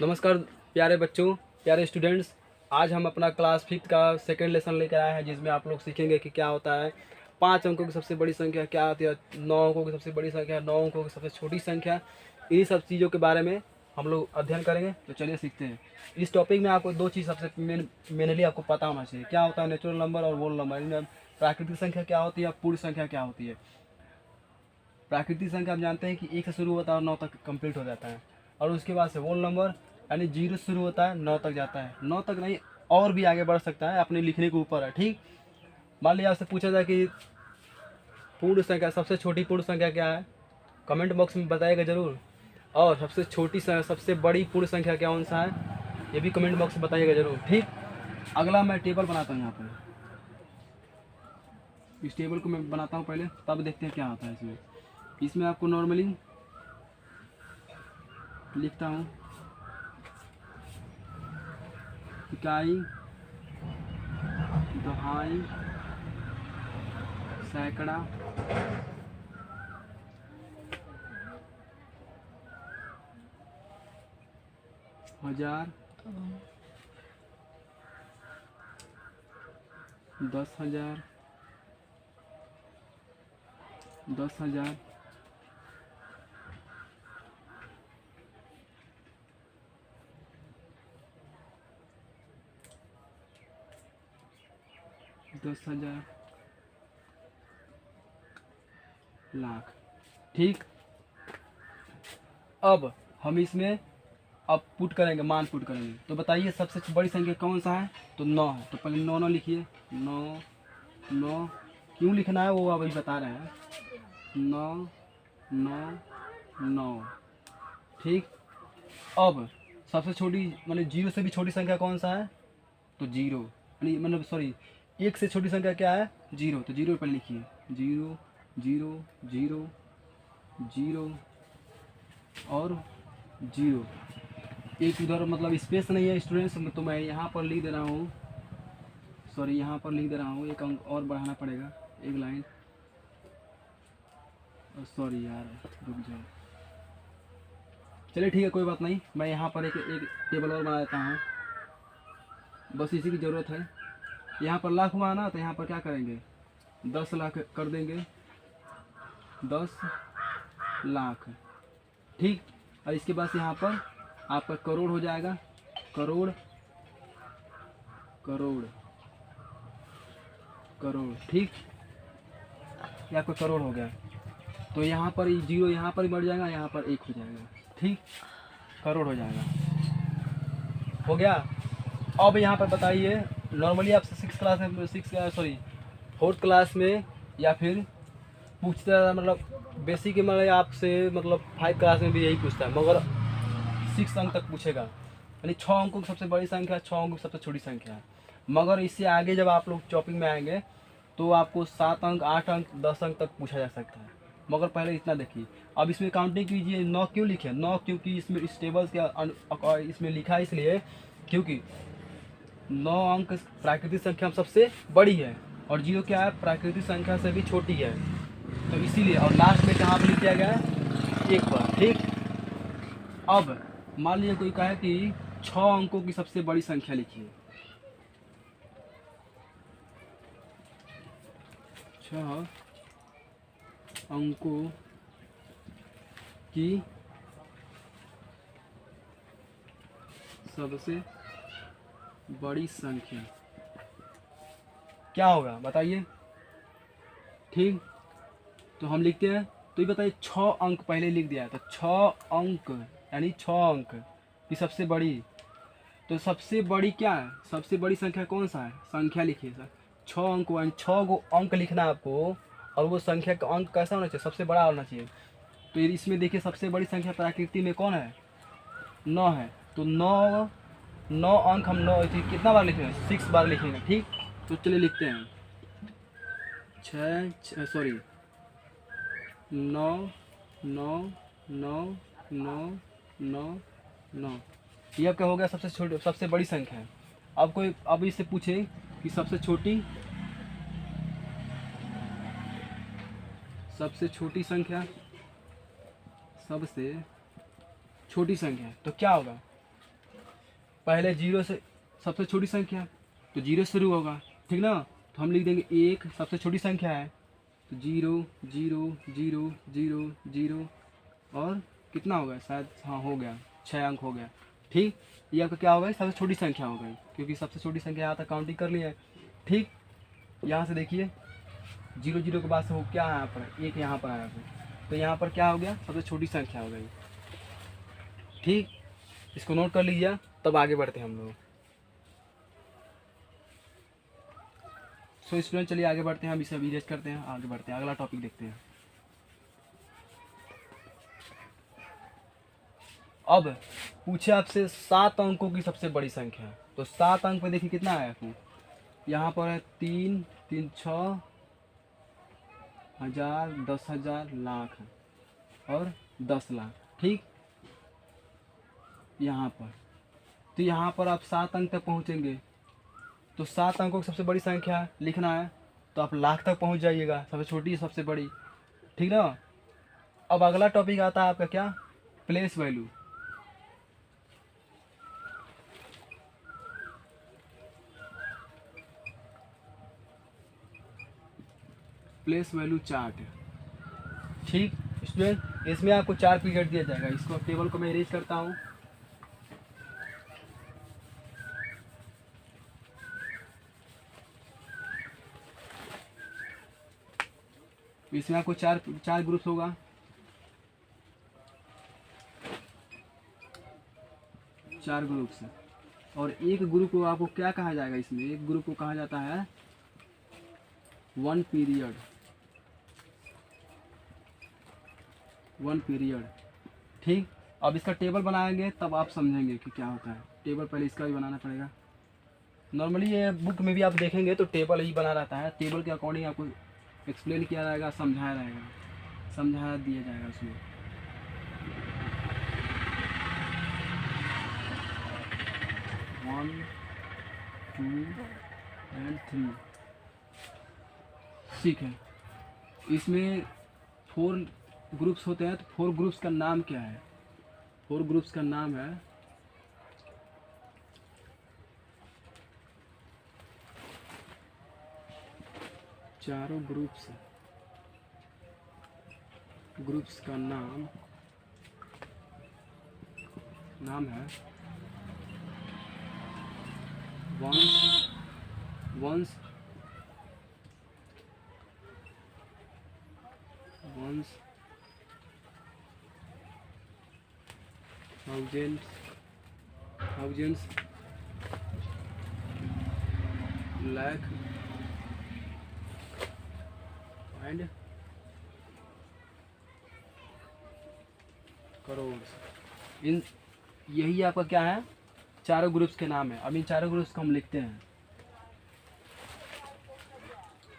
नमस्कार प्यारे बच्चों, प्यारे स्टूडेंट्स। आज हम अपना क्लास 5th का सेकेंड लेसन लेकर आए हैं, जिसमें आप लोग सीखेंगे कि क्या होता है 5 अंकों की सबसे बड़ी संख्या, क्या होती है 9 अंकों की सबसे बड़ी संख्या, 9 अंकों की सबसे छोटी संख्या। इन्हीं सब चीज़ों के बारे में हम लोग अध्ययन करेंगे। तो चलिए सीखते हैं। इस टॉपिक में आपको दो चीज़ सबसे मेनली आपको पता होना चाहिए। क्या होता है नेचुरल नंबर और होल नंबर। इनमें प्राकृतिक संख्या क्या होती है, पूर्ण संख्या क्या होती है। प्राकृतिक संख्या आप जानते हैं कि 1 से शुरू होता है और 9 तक कंप्लीट हो जाता है, और उसके बाद से होल नंबर यानी 0 से शुरू होता है 9 तक जाता है। 9 तक नहीं, और भी आगे बढ़ सकता है, अपने लिखने के ऊपर है। ठीक, मान लिया आपसे पूछा जाए कि पूर्ण संख्या, सबसे छोटी पूर्ण संख्या क्या है, कमेंट बॉक्स में बताइएगा ज़रूर। और सबसे छोटी सबसे बड़ी पूर्ण संख्या क्या कौन सा है, ये भी कमेंट बॉक्स में बताइएगा ज़रूर। ठीक, अगला मैं टेबल बनाता हूँ यहाँ पर। इस टेबल को मैं बनाता हूँ पहले, तब देखते हैं क्या होता है इसमें। इसमें आपको नॉर्मली लिखता हूँ इकाई, दहाई, सैकड़ा, हजार, 10,000, 10,000, 10,000, लाख। ठीक, अब हम इसमें अब पुट करेंगे, मान पुट करेंगे। तो बताइए सबसे बड़ी संख्या कौन सा है, तो 9 है। तो पहले 9 9 लिखिए। 9 9 क्यों लिखना है वो अभी बता रहे हैं। 9 9 9। ठीक, अब सबसे छोटी मतलब 0 से भी छोटी संख्या कौन सा है, तो 0 मतलब सॉरी 1 से छोटी संख्या क्या है, 0। तो 0 पहले लिखिए। 0 0 0 0 और 0। एक उधर मतलब स्पेस नहीं है स्टूडेंट्स, तो मैं यहाँ पर लिख दे रहा हूँ, सॉरी यहाँ पर लिख दे रहा हूँ। एक अंक और बढ़ाना पड़ेगा, एक लाइन। सॉरी यार, रुक जाओ। चलिए ठीक है, कोई बात नहीं। मैं यहाँ पर एक टेबल और बना देता हूँ, बस इसी की ज़रूरत है। यहाँ पर लाख हुआ ना, तो यहाँ पर क्या करेंगे, 10 लाख कर देंगे, 10 लाख। ठीक, और इसके बाद यहाँ पर आपका करोड़ हो जाएगा। करोड़ करोड़ करोड़। ठीक, ये आपका करोड़ हो गया। तो यहाँ पर 0 यहाँ पर बढ़ जाएगा, यहाँ पर 1 हो जाएगा। ठीक, करोड़ हो जाएगा, हो गया। अब यहाँ पर बताइए, नॉर्मली आपसे 6 क्लास में, 4th क्लास में या फिर पूछता है, मतलब बेसिक मतलब आपसे मतलब 5 क्लास में भी यही पूछता है, मगर 6 अंक तक पूछेगा। यानी 6 अंकों की सबसे बड़ी संख्या, 6 अंकों की सबसे छोटी संख्या है। मगर इससे आगे जब आप लोग टॉपिक में आएंगे तो आपको 7 अंक, 8 अंक, 10 अंक तक पूछा जा सकता है। मगर पहले इतना देखिए। अब इसमें काउंटिंग कीजिए। 9 क्यों लिखे, 9 क्योंकि इसमें इस टेबल के इसमें लिखा है इसलिए क्योंकि 9 अंक प्राकृतिक संख्या में सबसे बड़ी है, और 0 क्या है, प्राकृतिक संख्या से भी छोटी है। तो इसीलिए, और लास्ट में कहाँ पर लिख दिया गया है, 1 पर। ठीक, अब मान लीजिए कोई कहे कि 6 अंकों की सबसे बड़ी संख्या लिखिए। 6 अंकों की सबसे बड़ी संख्या क्या होगा बताइए। ठीक, तो हम लिखते हैं। तो ये बताइए 6 अंक पहले लिख दिया है, तो 6 अंक यानी 6 अंक की सबसे बड़ी। तो सबसे बड़ी क्या है, सबसे बड़ी संख्या कौन सा है, संख्या लिखिए सर। 6 अंक यानी 6 गो अंक लिखना है आपको, और वो संख्या का अंक कैसा होना चाहिए, सबसे बड़ा होना चाहिए। तो इसमें देखिए सबसे बड़ी संख्या प्रकृति में कौन है, 9 है। तो 9 अंक हम 9 कितना बार लिखेंगे, 6 बार लिखेंगे। ठीक, तो चलिए लिखते हैं। 9 9 9 9 9 9। ये आपका हो गया सबसे छोटी, सबसे बड़ी संख्या है। अब इससे पूछे कि सबसे छोटी संख्या, सबसे छोटी संख्या तो क्या होगा, पहले जीरो से सबसे छोटी संख्या, तो जीरो से शुरू होगा, ठीक ना। तो हम लिख देंगे एक सबसे छोटी संख्या है, तो zero zero zero zero zero, और कितना हो गया, शायद हाँ हो गया, 6 अंक हो गया, ठीक। ये आपका क्या हो गई, सबसे छोटी संख्या हो गई, क्योंकि सबसे छोटी संख्या यहाँ तक काउंटिंग कर ली है, ठीक। यहाँ से देखिए जीरो जीरो के बाद से हो क्या है यहाँ पर, एक यहाँ पर आया है, तो यहाँ पर क्या हो गया, सबसे छोटी संख्या हो गई, ठीक। इसको नोट कर लीजिए, तब आगे बढ़ते हैं हम लोग। सो स्टूडेंट चलिए आगे बढ़ते हैं, हम इसे अभी रेस्ट करते हैं, आगे बढ़ते हैं, अगला टॉपिक देखते हैं। अब पूछे आपसे 7 अंकों की सबसे बड़ी संख्या, तो 7 अंक में देखिए कितना आया आपको, यहाँ पर है 3 3 6 हज़ार, 10,000, लाख और 10 लाख, ठीक। यहाँ पर तो यहाँ पर आप 7 अंक तक पहुँचेंगे, तो 7 अंकों की सबसे बड़ी संख्या लिखना है, तो आप लाख तक पहुँच जाइएगा, सबसे छोटी सबसे बड़ी, ठीक ना। अब अगला टॉपिक आता है आपका क्या, place value. Place value chart, ठीक स्टूडेंट। इसमें आपको 4 पीरियड दिया जाएगा, इसको टेबल को मैं अरेंज करता हूँ। इसमें आपको चार ग्रुप्स होगा, 4 ग्रुप्स, और एक ग्रुप को आपको क्या कहा जाएगा, इसमें एक ग्रुप को कहा जाता है 1 पीरियड, 1 पीरियड, ठीक। अब इसका टेबल बनाएंगे तब आप समझेंगे कि क्या होता है, टेबल पहले इसका भी बनाना पड़ेगा। नॉर्मली ये बुक में भी आप देखेंगे तो टेबल ही बना रहता है, टेबल के अकॉर्डिंग आपको एक्सप्लेन किया जाएगा, समझाया रहेगा, समझा दिया जाएगा उसमें। वन टू एंड 3, ठीक है। इसमें 4 ग्रुप्स होते हैं, तो 4 ग्रुप्स का नाम क्या है, 4 ग्रुप्स का नाम है चारों ग्रुप्स का नाम है ones, thousands, lakh and crore. इन यही आपका क्या है, चारों ग्रुप्स के नाम है। अब इन चारों ग्रुप्स को हम लिखते हैं।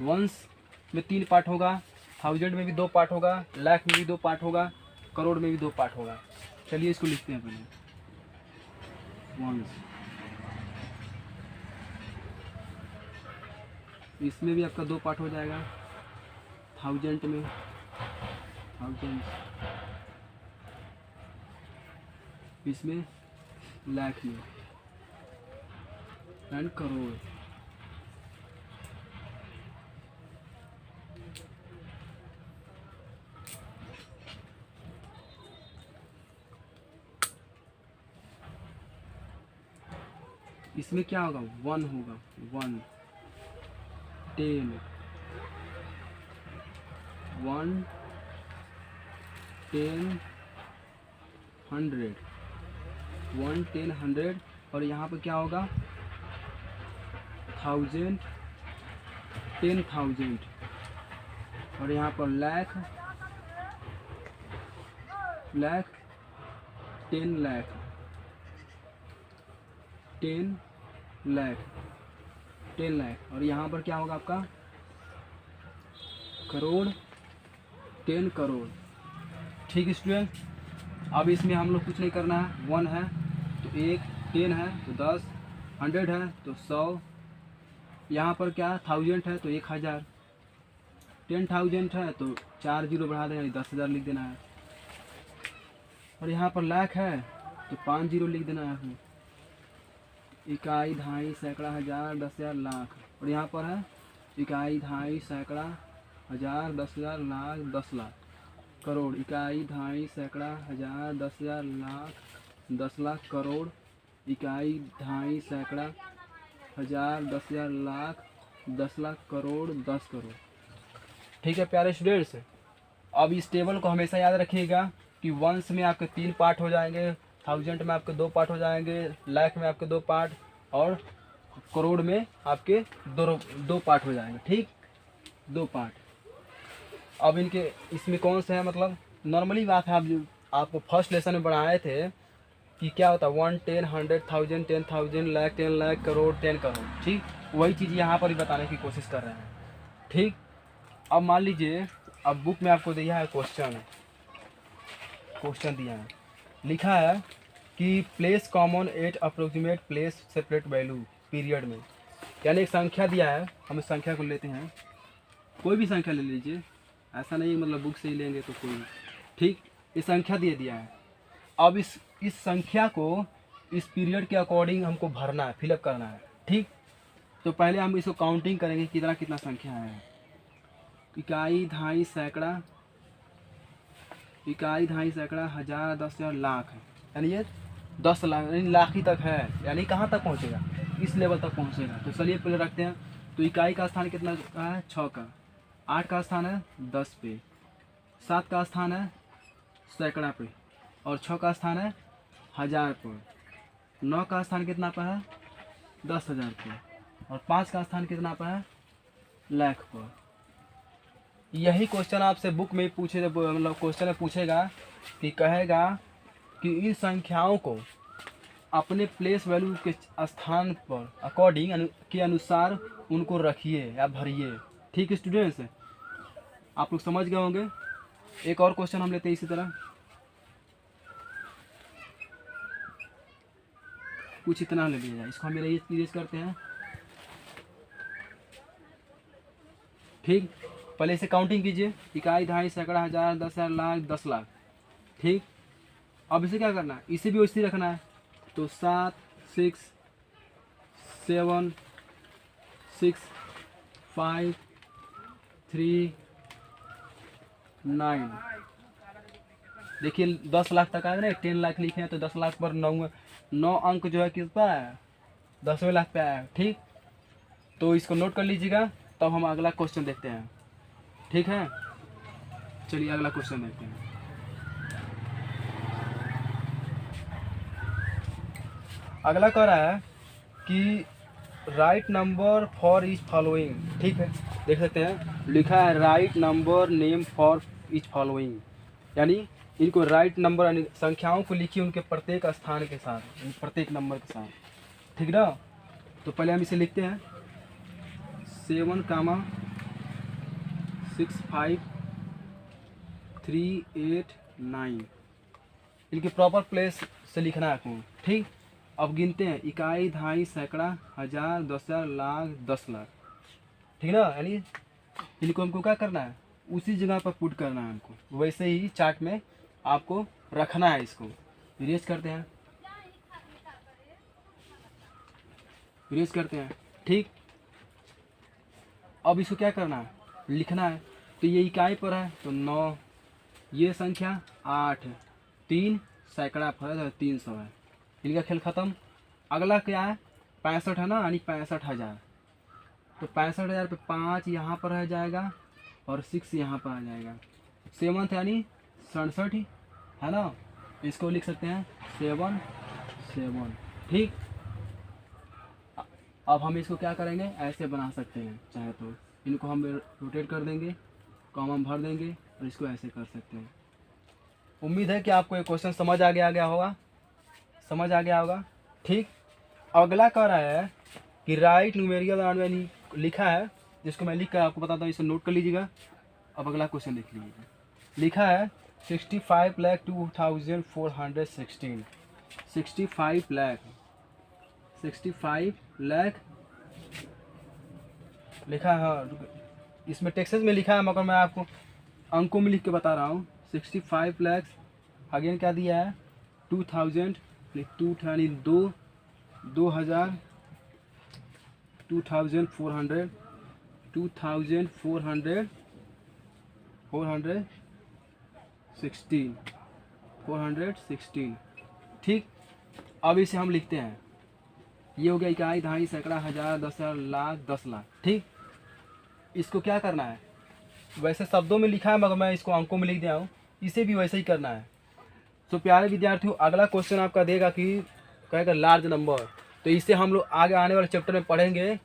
वंस में 3 पार्ट होगा, थाउजेंड में भी 2 पार्ट होगा, लाख में भी 2 पार्ट होगा, करोड़ में भी 2 पार्ट होगा। चलिए इसको लिखते हैं पहले। वंस, इसमें भी आपका 2 पार्ट हो जाएगा, थाउजेंड में, इसमें लाख में एंड करोड़। इसमें क्या होगा, 1 होगा, 1, 10, 1, 10, 100, 1, 10, 100, और यहाँ पर क्या होगा, 1000, 10,000, और यहाँ पर लाख, 10 लाख, 10 लाख, 10 लाख, और यहाँ पर क्या होगा आपका, करोड़, 10 करोड़। ठीक स्टूडेंट, अब इसमें हम लोग कुछ नहीं करना है। 1 है तो 1, 10 है तो 10, 100 है तो 100, यहाँ पर क्या 1000 है तो 1000, 10,000 है तो 4 जीरो बढ़ा देना, 10,000 लिख देना है, और यहाँ पर लाख है तो 5 जीरो लिख देना है। इकाई, दहाई, सैकड़ा, हजार, 10,000, लाख। और यहाँ पर है इकाई, दहाई, सैकड़ा, हजार, 10,000, लाख, 10 लाख, करोड़। इकाई, दहाई, सैकड़ा, हजार, 10,000, लाख, 10 लाख, करोड़। इकाई, दहाई, सैकड़ा, हजार, 10,000, लाख, 10 लाख, करोड़, 10 करोड़। ठीक है प्यारे स्टूडेंट्स, अब इस टेबल को हमेशा याद रखिएगा कि वंस में आपके 3 पार्ट हो जाएंगे, थाउजेंड में आपके 2 पार्ट हो जाएंगे, लाख में आपके 2 पार्ट, और करोड़ में आपके दो पार्ट हो जाएंगे। ठीक, 2 पार्ट। अब इनके इसमें कौन सा है, मतलब नॉर्मली बात है, आप जो आपको फर्स्ट लेसन में पढ़ाए थे कि क्या होता है 1, 10, 100, 1000, 10,000, लाख, 10 लाख, करोड़, 10 करोड़। ठीक, वही चीज़ यहाँ पर भी बताने की कोशिश कर रहे हैं। ठीक, अब मान लीजिए, अब बुक में आपको दिया है क्वेश्चन दिया है, लिखा है कि place common eight approximate place separate value period में। यानी एक संख्या दिया है, हम इस संख्या को लेते हैं, कोई भी संख्या ले लीजिए, ऐसा नहीं मतलब बुक से ही लेंगे तो कोई। ठीक, ये संख्या दिया है। अब इस संख्या को इस पीरियड के अकॉर्डिंग हमको भरना है, फिलअप करना है। ठीक, तो पहले हम इसको काउंटिंग करेंगे कितना कितना संख्या है। इकाई, दहाई, सैकड़ा, इकाई, दहाई, सैकड़ा, हजार, 10,000, लाख, यानी ये 10 लाख, यानी लाख ही तक है, यानी कहाँ तक पहुँचेगा, इस लेवल तक पहुँचेगा। तो चलिए पहले रखते हैं। तो इकाई का स्थान कितना का है, 6 का, 8 का स्थान है 10 पे, 7 का स्थान है सैकड़ा पे, और 6 का स्थान है हजार पर, 9 का स्थान कितना पर है 10,000 पर, और 5 का स्थान कितना पर है लाख पर। यही क्वेश्चन आपसे बुक में पूछे, मतलब क्वेश्चन में पूछेगा कि कहेगा कि इन संख्याओं को अपने प्लेस वैल्यू के स्थान पर अकॉर्डिंग के अनुसार उनको रखिए या भरिए। ठीक है स्टूडेंट्स, आप लोग समझ गए होंगे। एक और क्वेश्चन हम लेते हैं इसी तरह, कुछ इतना ले लिया जाए, इसको हम इरेज करते हैं। ठीक, पहले इसे काउंटिंग कीजिए, इकाई, दहाई, सैकड़ा, हजार, 10,000, लाख, 10 लाख। ठीक, अब इसे क्या करना है, इसे भी वैसे ही रखना है। तो 7, 6, 7, 6, 5, 3, 9। देखिए 10 लाख तक आएगा ना, 10 लाख लिखे हैं तो 10 लाख पर 9 अंक जो है किस पर आया, 10वें लाख पे आया। ठीक, तो इसको नोट कर लीजिएगा, तब हम अगला क्वेश्चन देखते हैं। ठीक है, चलिए अगला क्वेश्चन देखते हैं। अगला कह रहा है कि right number for each following. ठीक है, देख सकते हैं लिखा है right number name for each following, यानी इनको राइट नंबर यानी संख्याओं को लिखिए उनके प्रत्येक स्थान के साथ, प्रत्येक नंबर के साथ। ठीक ना, तो पहले हम इसे लिखते हैं 7, 6, 5, 3, 8, 9, इनके प्रॉपर प्लेस से लिखना है आपको। ठीक, अब गिनते हैं, इकाई, दहाई, सैकड़ा, हजार, 10,000, लाख, 10 लाख। ठीक ना, यानी इनको हमको क्या करना है, उसी जगह पर पुट करना है हमको, वैसे ही चार्ट में आपको रखना है। इसको इरेज करते हैं, इरेज करते हैं। ठीक, अब इसको क्या करना है, लिखना है। तो ये इकाई पर है तो 9, ये संख्या 8, 3 सैकड़ा पर है तो 300 है, इनका खेल खत्म। अगला क्या है 65 है ना, यानी 65,000। तो 65,000 पे 5 यहाँ पर आ जाएगा और 6 यहाँ पर आ जाएगा। 7 यानी 67 है ना, इसको लिख सकते हैं 7, 7। ठीक, अब हम इसको क्या करेंगे, ऐसे बना सकते हैं, चाहे तो इनको हम रोटेट कर देंगे, कॉमा भर देंगे और इसको ऐसे कर सकते हैं। उम्मीद है कि आपको ये क्वेश्चन समझ आ गया होगा, समझ आ गया होगा। ठीक, अगला कह रहा है कि राइट न्यूमेरिकल यानी लिखा है, जिसको मैं लिख कर आपको बताता हूँ, इसे नोट कर लीजिएगा। अब अगला क्वेश्चन देख लीजिएगा, लिखा है 65,02,416, 65 लाख लिखा है। हाँ, इसमें टेक्सास में लिखा है, मगर मैं आपको अंकों में लिख के बता रहा हूँ। 65 लाख, अगेन क्या दिया है 2,000, 2 यानी 2 2000 2400 2400 416 ठीक। अब इसे हम लिखते हैं, ये हो गया इकाई, दहाई, सैकड़ा, हजार, 10,000, लाख, 10 लाख। ठीक, इसको क्या करना है, वैसे शब्दों में लिखा है मगर मैं इसको अंकों में लिख दिया हूँ, इसे भी वैसे ही करना है। तो प्यारे विद्यार्थियों, अगला क्वेश्चन आपका देगा कि कहेगा लार्ज नंबर, तो इसे हम लोग आगे आने वाले चैप्टर में पढ़ेंगे।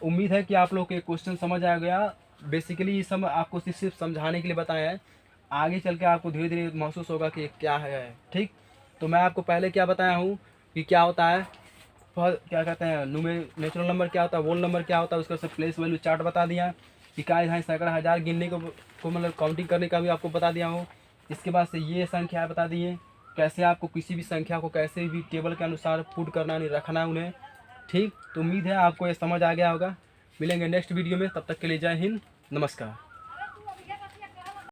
उम्मीद है कि आप लोग के क्वेश्चन समझ आ गया। बेसिकली ये सब आपको सिर्फ समझाने के लिए बताया है, आगे चल के आपको धीरे धीरे महसूस होगा कि क्या है। ठीक, तो मैं आपको पहले क्या बताया हूँ कि क्या होता है, क्या कहते हैं नेचुरल नंबर क्या होता है, वोल नंबर क्या होता है, उसका सब प्लेस वैल्यू चार्ट बता दिया, इकाई, दहाई, सैकड़ा, हजार गिनने को मतलब काउंटिंग करने का भी आपको बता दिया हूँ। इसके बाद से ये संख्या बता दिए, कैसे आपको किसी भी संख्या को कैसे भी टेबल के अनुसार पुट करना नहीं रखना उन्हें। ठीक, तो उम्मीद है आपको ये समझ आ गया होगा। मिलेंगे नेक्स्ट वीडियो में, तब तक के लिए जय हिंद, नमस्कार।